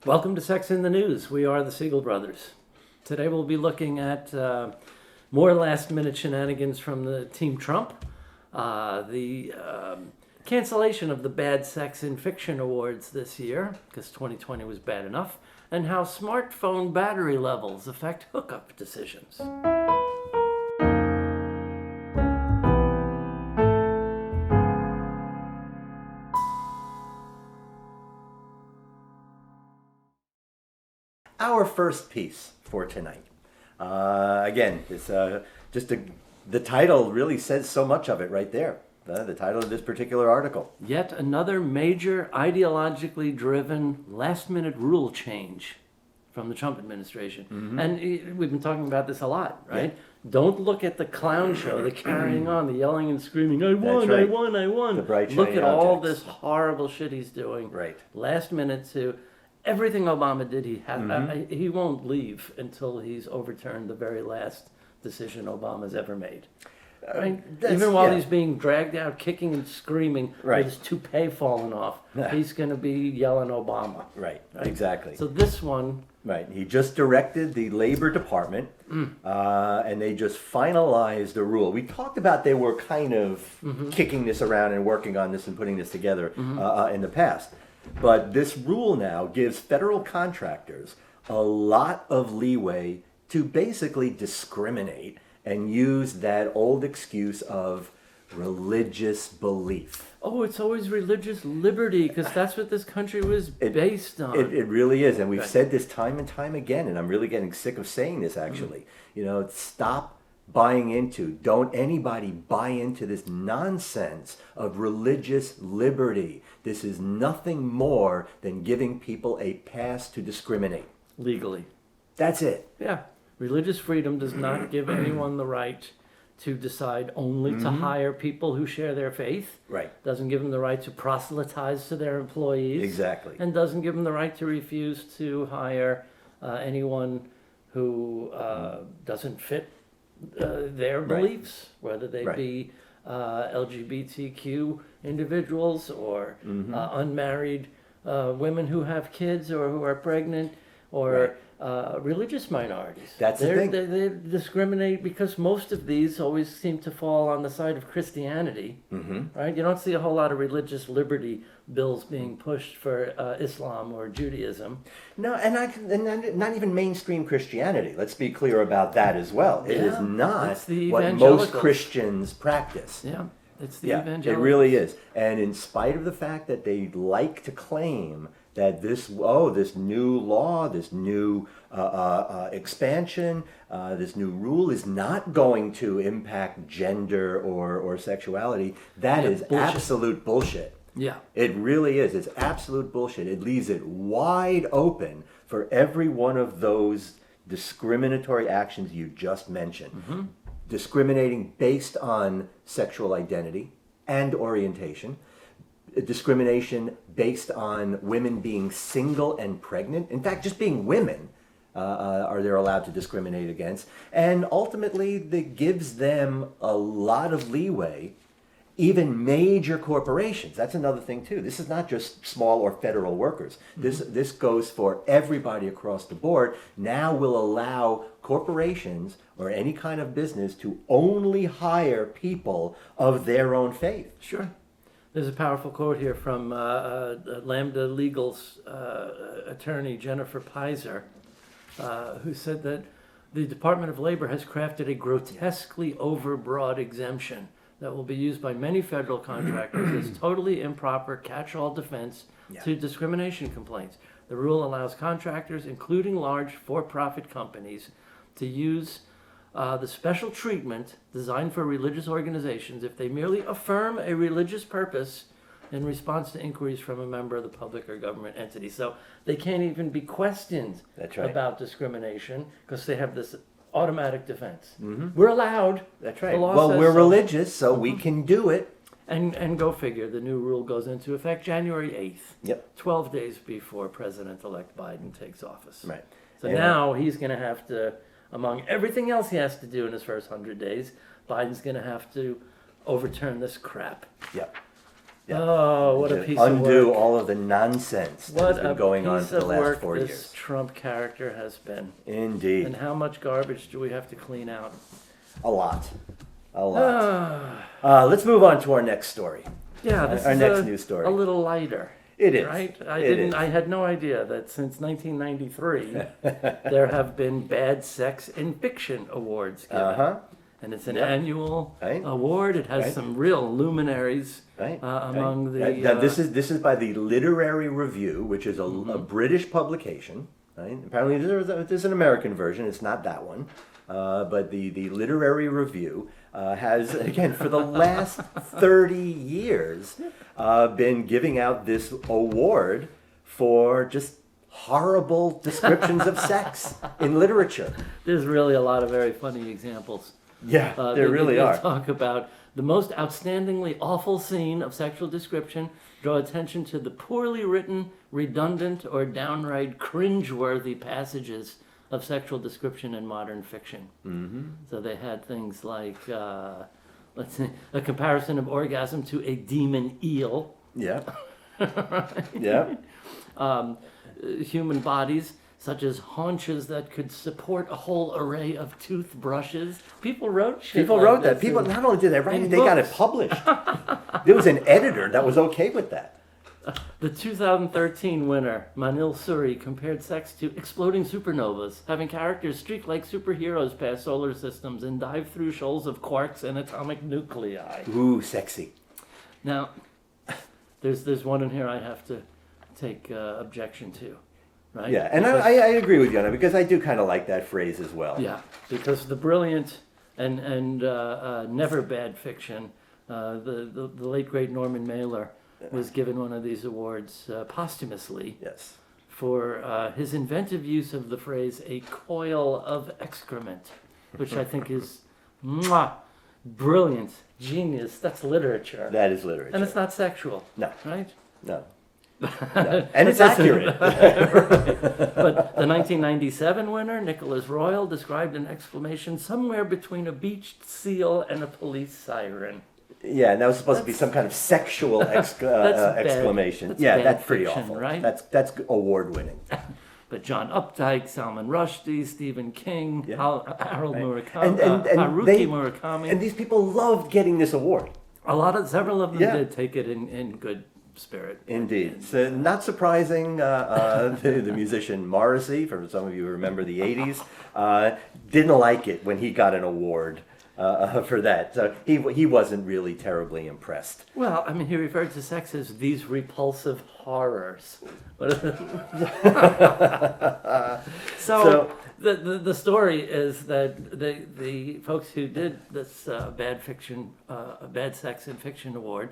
Welcome to Sex in the News. We are the Siegel Brothers. Today we'll be looking at more last-minute shenanigans from the Team Trump, the cancellation of the Bad Sex in Fiction Awards this year, because 2020 was bad enough, and how smartphone battery levels affect hookup decisions. Our first piece for tonight. Again, it's the title really says so much of it right there. The title of this particular article. Yet another major ideologically driven last-minute rule change from the Trump administration. Mm-hmm. And we've been talking about this a lot, right? Yeah. Don't look at the clown show, the carrying on, the yelling and screaming, I won, right. I won. The bright, look shiny at all objects. this horrible shit he's doing. Right. Last minute to everything Obama did, he won't leave until he's overturned the very last decision Obama's ever made. Even while he's being dragged out, kicking and screaming, with his toupee falling off, he's going to be yelling Obama. Right, exactly. So this one... Right, he just directed the Labor Department, and they just finalized a rule. We talked about they were kind of kicking this around and working on this and putting this together in the past. But this rule now gives federal contractors a lot of leeway to basically discriminate and use that old excuse of religious belief. Oh, it's always religious liberty, because that's what this country was based on. It really is, and we've said this time and time again, and I'm really getting sick of saying this, actually. You know, stop buying into, don't anybody buy into this nonsense of religious liberty. This is nothing more than giving people a pass to discriminate. Legally. That's it. Yeah. Religious freedom does not give anyone the right to decide only to hire people who share their faith. Right. Doesn't give them the right to proselytize to their employees. Exactly. And doesn't give them the right to refuse to hire anyone who doesn't fit their beliefs, whether they be LGBTQ individuals or unmarried women who have kids or who are pregnant or religious minorities. That's the thing. They discriminate because most of these always seem to fall on the side of Christianity, right? You don't see a whole lot of religious liberty bills being pushed for Islam or Judaism. No, and not even mainstream Christianity. Let's be clear about that as well. It is not what most Christians practice. Yeah, it's the evangelicals. It really is. And in spite of the fact that they like to claim that this new law, this new expansion, this new rule is not going to impact gender or sexuality, that is bullshit. Absolute bullshit. Yeah. It really is. It's absolute bullshit. It leaves it wide open for every one of those discriminatory actions you just mentioned. Discriminating based on sexual identity and orientation, discrimination based on women being single and pregnant. In fact, just being women are they allowed to discriminate against. And ultimately, that gives them a lot of leeway. Even major corporations, that's another thing too. This is not just small or federal workers. This goes for everybody across the board. Now will allow corporations or any kind of business to only hire people of their own faith. Sure. There's a powerful quote here from Lambda Legal's attorney, Jennifer Pizer, who said that the Department of Labor has crafted a grotesquely overbroad exemption that will be used by many federal contractors as totally improper catch-all defense to discrimination complaints. The rule allows contractors, including large for-profit companies, to use the special treatment designed for religious organizations if they merely affirm a religious purpose in response to inquiries from a member of the public or government entity. So they can't even be questioned about discrimination because they have this automatic defense. We're allowed. That's right. Well, we're religious, so we can do it. And go figure, the new rule goes into effect January 8th. Yep. 12 days before President-elect Biden takes office. Right. So now he's going to have to, among everything else he has to do in his first 100 days, Biden's going to have to overturn this crap. Yep. Oh, what a To piece of undo work. all of the nonsense that has What been a going on piece for the of last work 4 this years. Trump character has been. Indeed. And how much garbage do we have to clean out? A lot. A lot. Let's move on to our next story. Yeah, this Our is next news story. a little lighter. It is. Right? It is. I had no idea that since 1993 there have been Bad Sex in Fiction awards given. Uh-huh. And it's an Yep. annual Right. award. It has Right. some real luminaries Right. among the. Now, this is by the Literary Review, which is a British publication. Right? Apparently, there's an American version. It's not that one, but the Literary Review has, again, for the last 30 years, been giving out this award for just horrible descriptions of sex in literature. There's really a lot of very funny examples. Yeah, there They really are. talk about the most outstandingly awful scene of sexual description, draw attention to the poorly written, redundant, or downright cringeworthy passages of sexual description in modern fiction. Mm-hmm. So they had things like, let's see, a comparison of orgasm to a demon eel. Yeah. Yeah. Human bodies, such as haunches that could support a whole array of toothbrushes. People wrote shit. People like wrote that. this People in- not only did they write in it, they got it books. published. There was an editor that was okay with that. The 2013 winner, Manil Suri, compared sex to exploding supernovas, having characters streak like superheroes past solar systems and dive through shoals of quarks and atomic nuclei. Ooh, sexy. Now, there's one in here I have to take objection to, right? Yeah, and Because- I agree with you on it because I do kind of like that phrase as well. Yeah, because the brilliant and never bad fiction, the late great Norman Mailer was given one of these awards posthumously Yes. for his inventive use of the phrase "a coil of excrement," which I think is brilliant, genius. That's literature, That is literature. and it's not sexual, No, right? no. No. And it's accurate. But the 1997 winner, Nicholas Royal, described an exclamation somewhere between a beached seal and a police siren. Yeah, and that was supposed to be some kind of sexual That's bad. exclamation. That's Yeah, bad that's pretty fiction, awful. right? That's award winning. But John Updike, Salman Rushdie, Stephen King, Yeah. Harold Right. Murakami, And Haruki they- Murakami. And these people loved getting this award. Several of them Yeah. did take it in good spirit. Indeed. So not surprising, the musician Morrissey, for some of you who remember the 80s, didn't like it when he got an award for that. So he wasn't really terribly impressed. Well, I mean, he referred to sex as these repulsive horrors. So the story is that the folks who did this bad sex in fiction award,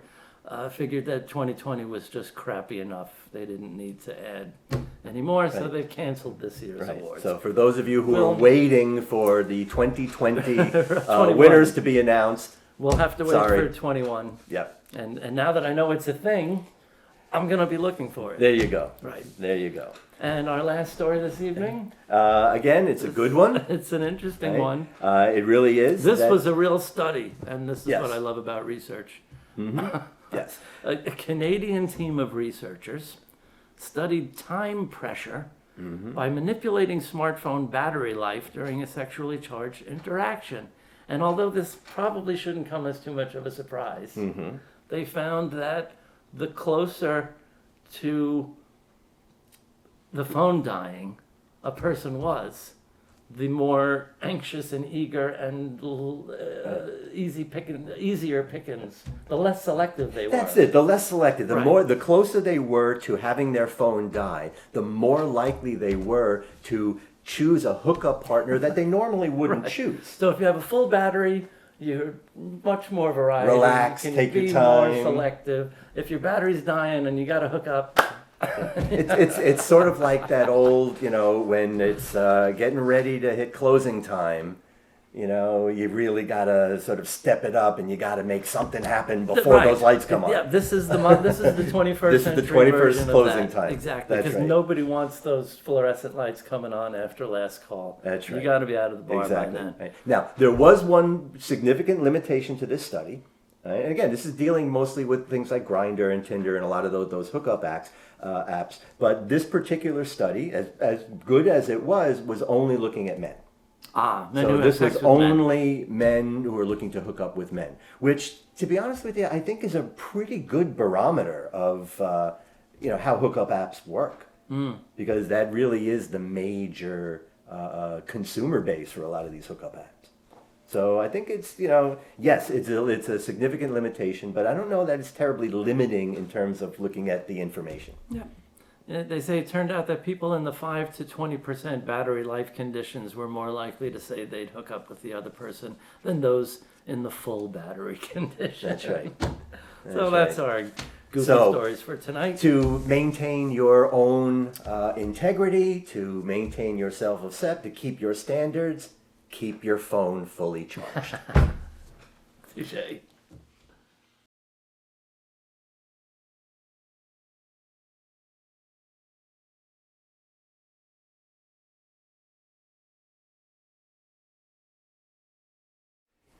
figured that 2020 was just crappy enough. They didn't need to add anymore, so Right. they've canceled this year's Right. awards. So for those of you who Well- are waiting for the 2020 21. winners to be announced, We'll have to wait Sorry. for 21. yep, And now that I know it's a thing, I'm going to be looking for it. there you go. Right. There you go. And our last story this evening, Again, it's a good one. it's an interesting right? one. It really is. This That- was a real study, and this is Yes. what I love about research. yes. A Canadian team of researchers studied time pressure by manipulating smartphone battery life during a sexually charged interaction. And although this probably shouldn't come as too much of a surprise, they found that the closer to the phone dying a person was, the more anxious and eager and easier pickings, the less selective they were. That's it. The less selective, Right. the closer they were to having their phone die, the more likely they were to choose a hookup partner that they normally wouldn't Right. choose. So if you have a full battery, you're much more variety. Relax, you can take your be time. more selective. If your battery's dying and you got to hook up, It's sort of like that old, when it's getting ready to hit closing time. You really gotta sort of step it up, and you gotta make something happen before Right. those lights come on. Yeah, this is the 21st This is the century 21st version closing of that. time. Exactly, That's because right. nobody wants those fluorescent lights coming on after last call. That's right. You got to be out of the bar Exactly. by then. Right. Now, there was one significant limitation to this study. Right? And again, this is dealing mostly with things like Grindr and Tinder and a lot of those hookup apps. But this particular study, as good as it was only looking at men. Men who So have this sex was with men. only men who were looking to hook up with men, which, to be honest with you, I think is a pretty good barometer of how hookup apps work, because that really is the major consumer base for a lot of these hookup apps. So I think it's yes, it's a significant limitation, but I don't know that it's terribly limiting in terms of looking at the information. Yeah. They say it turned out that people in the 5 to 20% battery life conditions were more likely to say they'd hook up with the other person than those in the full battery condition. That's right. That's our goofy stories for tonight. To maintain your own integrity, to maintain your self-accept, to keep your standards, keep your phone fully charged. Touché.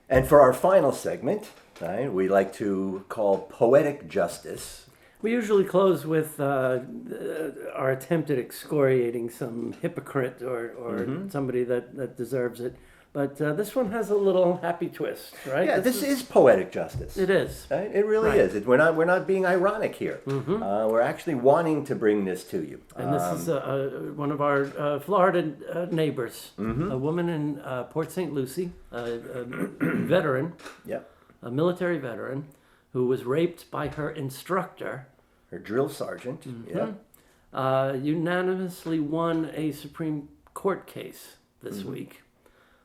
And for our final segment, right, we like to call Poetic Justice. We usually close with our attempt at excoriating some hypocrite or somebody that deserves it. But this one has a little happy twist, right? Yeah, this is poetic justice. It is. Right? It really Right. is. We're not being ironic here. We're actually wanting to bring this to you. And this is one of our Florida neighbors, a woman in Port St. Lucie, a veteran, Yep. a military veteran, who was raped by her instructor, Her drill sergeant. Yep. unanimously won a Supreme Court case this week.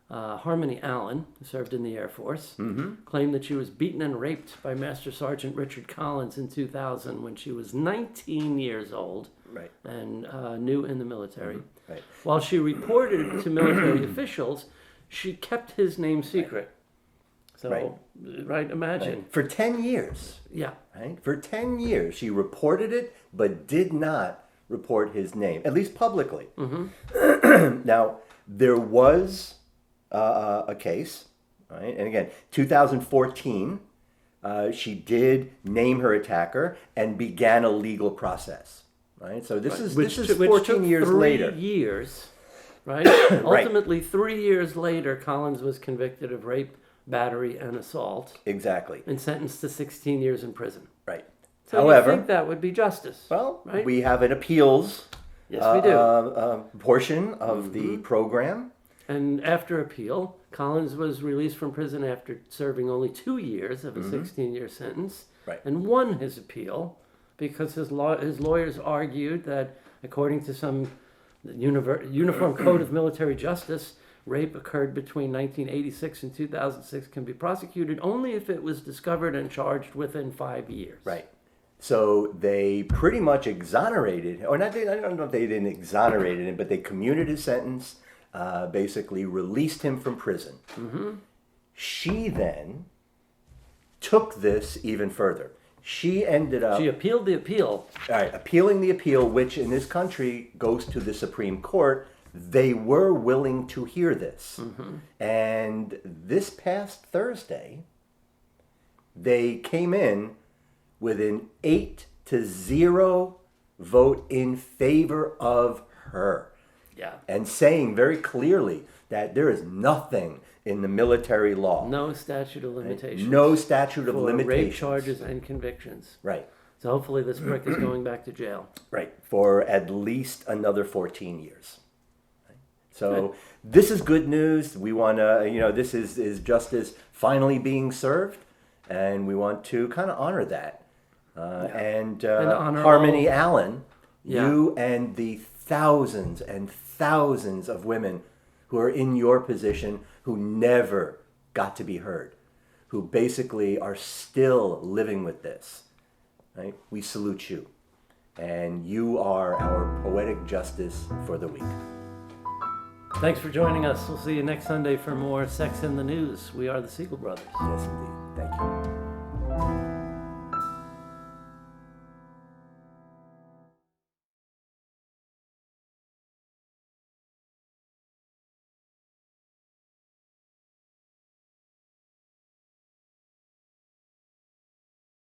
Harmony Allen, who served in the Air Force, claimed that she was beaten and raped by Master Sergeant Richard Collins in 2000 when she was 19 years old Right. and new in the military. Right. While she reported to military officials, she kept his name secret. So, right, imagine. Right. For 10 years. Yeah. Right? For 10 years, she reported it, but did not report his name, at least publicly. Now, there was a case, right? And again, 2014, she did name her attacker and began a legal process, right? So this is 14 years later. 3 years, right? Ultimately, 3 years later, Collins was convicted of rape, battery, and assault, Exactly. and sentenced to 16 years in prison. Right. So However, you think that would be justice? well, right? we have an appeals Yes, we do. portion of the program. And after appeal, Collins was released from prison after serving only 2 years of a 16-year sentence, Right. and won his appeal because his lawyers argued that, according to some Uniform Code of Military Justice, rape occurred between 1986 and 2006 can be prosecuted only if it was discovered and charged within 5 years. Right. So they pretty much exonerated, or not, I don't know if they didn't exonerate him, but they commuted his sentence, basically released him from prison. She then took this even further. She ended up She appealed the appeal. appealing the appeal, which in this country goes to the Supreme Court. They were willing to hear this. And this past Thursday, they came in with an 8-0 vote in favor of her. Yeah. And saying very clearly that there is nothing in the military law. No statute of limitations. No statute of for limitations. rape charges and convictions. Right. So hopefully this prick is going back to jail. Right. For at least another 14 years. So this is good news. We want to, this is justice finally being served, and we want to kind of honor that. And honor Harmony all- Allen, Yeah. you and the thousands and thousands of women who are in your position who never got to be heard, who basically are still living with this. Right? We salute you. And you are our poetic justice for the week. Thanks for joining us. We'll see you next Sunday for more Sex in the News. We are the Siegel Brothers. Yes, indeed. Thank you.